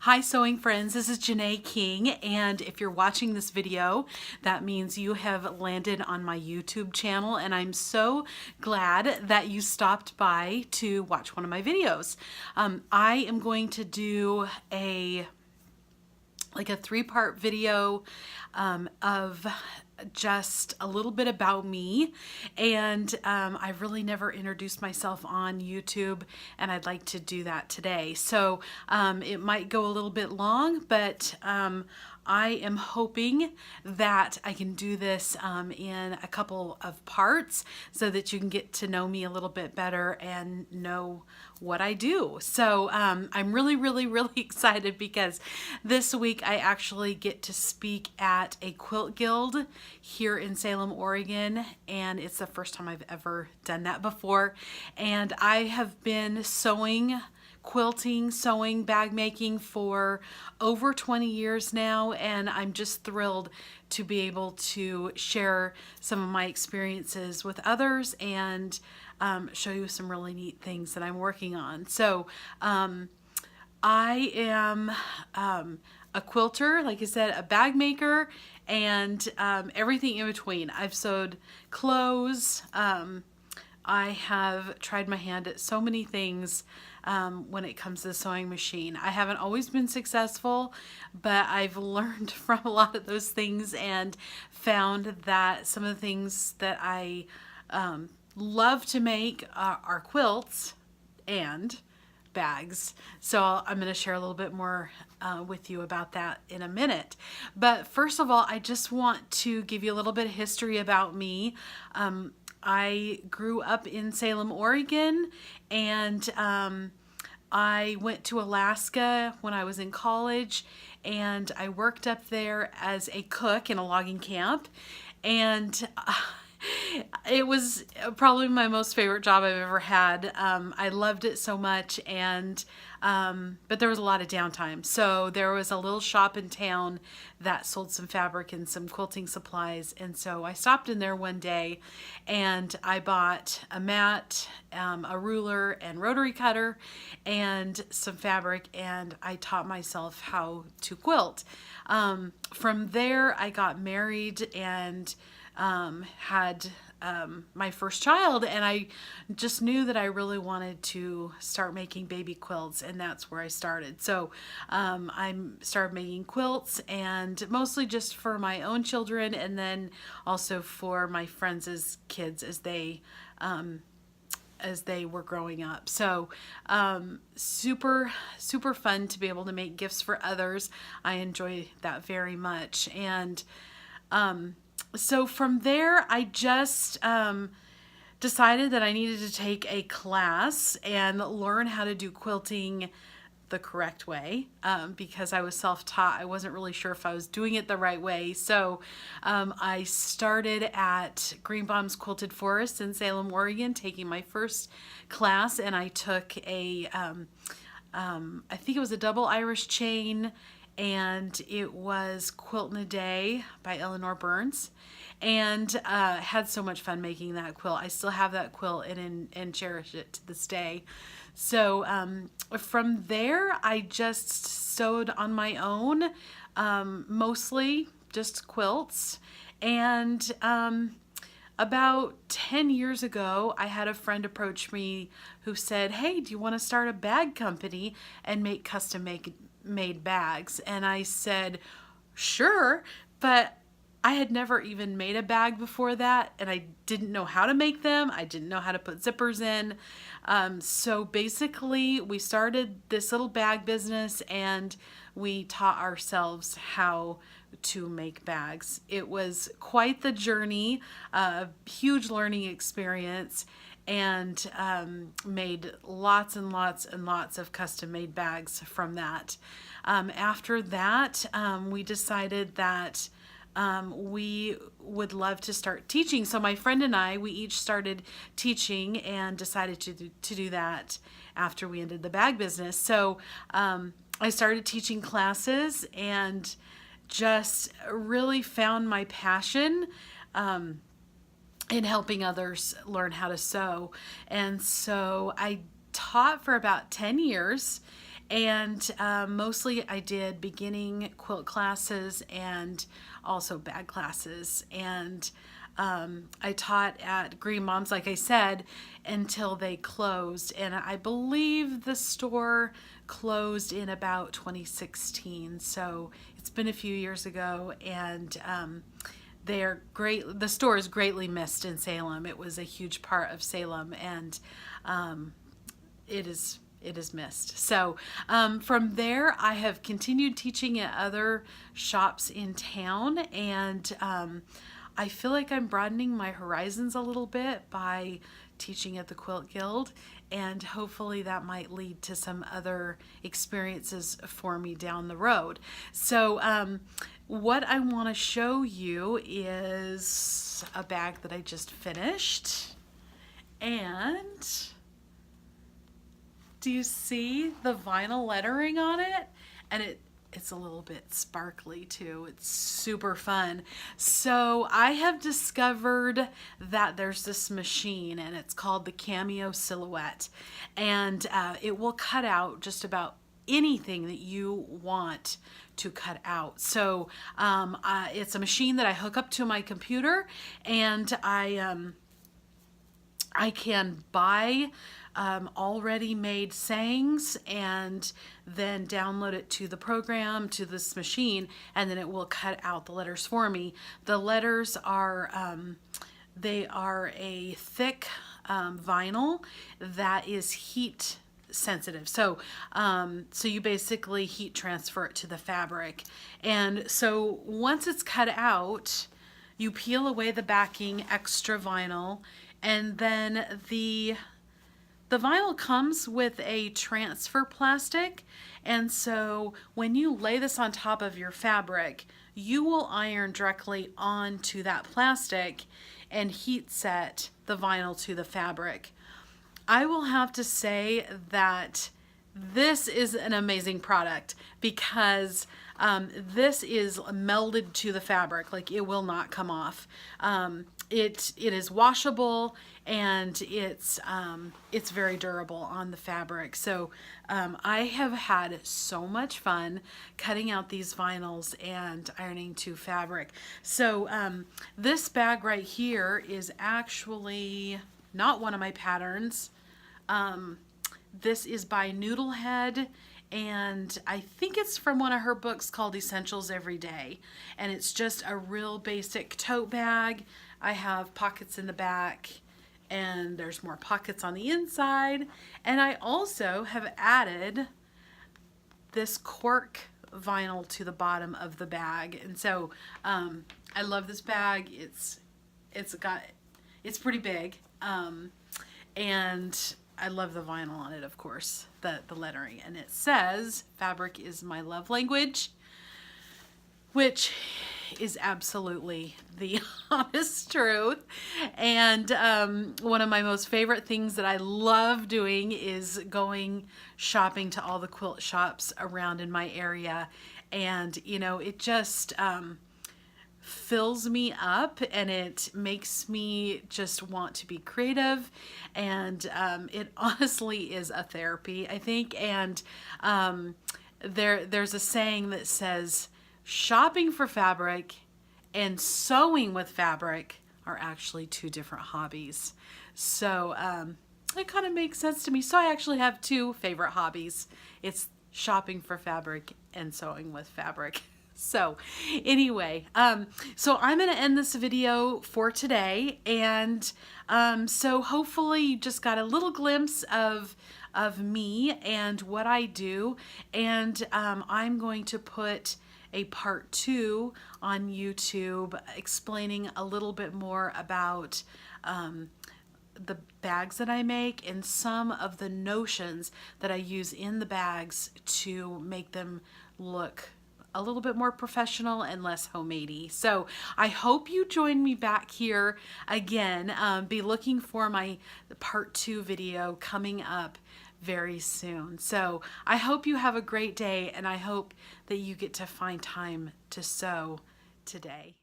Hi sewing friends, this is Janaé King, and if you're watching this video, that means you have landed on my YouTube channel, and I'm so glad that you stopped by to watch one of my videos. I am going to do a three-part video of just a little bit about me, and I've really never introduced myself on YouTube, and I'd like to do that today. So it might go a little bit long, but I am hoping that I can do this in a couple of parts so that you can get to know me a little bit better and know what I do. So I'm really excited because this week I actually get to speak at a quilt guild here in Salem, Oregon, and it's the first time I've ever done that before. And I have been sewing, quilting, sewing, bag making for over 20 years now, and I'm just thrilled to be able to share some of my experiences with others and show you some really neat things that I'm working on. So I am a quilter, like I said, a bag maker, and everything in between. I've sewed clothes. I have tried my hand at so many things when it comes to the sewing machine. I haven't always been successful, but I've learned from a lot of those things and found that some of the things that I love to make are quilts and bags. So I'm going to share a little bit more with you about that in a minute. But first of all, I just want to give you a little bit of history about me. I grew up in Salem, Oregon, and I went to Alaska when I was in college, and I worked up there as a cook in a logging camp, and it was probably my most favorite job I've ever had. I loved it so much, and but there was a lot of downtime. So there was a little shop in town that sold some fabric and some quilting supplies, and so I stopped in there one day and I bought a mat, a ruler and rotary cutter, and some fabric, and I taught myself how to quilt. From there I got married and had my first child, and I just knew that I really wanted to start making baby quilts, and that's where I started. So I started making quilts, and mostly just for my own children, and then also for my friends' kids as they were growing up. So super fun to be able to make gifts for others. I enjoy that very much. And so from there, I just decided that I needed to take a class and learn how to do quilting the correct way, because I was self-taught. I wasn't really sure if I was doing it the right way. So I started at Greenbaum's Quilted Forest in Salem, Oregon, taking my first class, and I took a, I think it was a double Irish chain, and it was Quilt in a Day by Eleanor Burns, and had so much fun making that quilt. I still have that quilt and cherish it to this day. So from there, I just sewed on my own, mostly just quilts. And about 10 years ago, I had a friend approach me who said, "Hey, do you want to start a bag company and make custom made bags?" And I said, "Sure," but I had never even made a bag before that, and I didn't know how to make them. I didn't know how to put zippers in. So basically, we started this little bag business, and we taught ourselves how to make bags. It was quite the journey, a huge learning experience, and made lots and lots of custom made bags from that. After that, we decided that we would love to start teaching. So my friend and I, we each started teaching and decided to do that after we ended the bag business. So I started teaching classes and just really found my passion in helping others learn how to sew. And so I taught for about 10 years, And mostly I did beginning quilt classes and also bag classes. And I taught at Green Moms, like I said, until they closed. And I believe the store closed in about 2016. So it's been a few years ago, and they're great. The store is greatly missed in Salem. It was a huge part of Salem, and it is missed. So from there, I have continued teaching at other shops in town, and I feel like I'm broadening my horizons a little bit by teaching at the Quilt Guild, and hopefully that might lead to some other experiences for me down the road. So what I want to show you is a bag that I just finished, and do you see the vinyl lettering on it? And it's a little bit sparkly too. It's super fun. So I have discovered that there's this machine, and it's called the Cameo Silhouette, and it will cut out just about anything that you want to cut out. So it's a machine that I hook up to my computer, and I can buy already made sayings and then download it to the program, to this machine, and then it will cut out the letters for me. The letters are, they are a thick vinyl that is heat sensitive. So so you basically heat transfer it to the fabric. And so once it's cut out, you peel away the backing extra vinyl, and then the vinyl comes with a transfer plastic, and so when you lay this on top of your fabric, you will iron directly onto that plastic and heat set the vinyl to the fabric. I will have to say that this is an amazing product because this is melded to the fabric, like it will not come off. It is washable, and it's very durable on the fabric. So I have had so much fun cutting out these vinyls and ironing to fabric. So this bag right here is actually not one of my patterns. This is by Noodlehead, and I think it's from one of her books called Essentials Every Day, and it's just a real basic tote bag. I have pockets in the back, and there's more pockets on the inside, and I also have added this cork vinyl to the bottom of the bag. And so I love this bag. It's pretty big, and I love the vinyl on it, of course, the lettering. And it says, "Fabric is my love language," which is absolutely the honest truth. And one of my most favorite things that I love doing is going shopping to all the quilt shops around in my area. And, you know, it just fills me up, and it makes me just want to be creative, and it honestly is a therapy, I think. And there's a saying that says shopping for fabric and sewing with fabric are actually two different hobbies. So it kind of makes sense to me. So I actually have two favorite hobbies. It's shopping for fabric and sewing with fabric. So anyway, so I'm going to end this video for today. And so hopefully you just got a little glimpse of me and what I do. And I'm going to put a part 2 on YouTube explaining a little bit more about the bags that I make and some of the notions that I use in the bags to make them look a little bit more professional and less homemadey. So I hope you join me back here again. Be looking for my part 2 video coming up very soon. So I hope you have a great day, and I hope that you get to find time to sew today.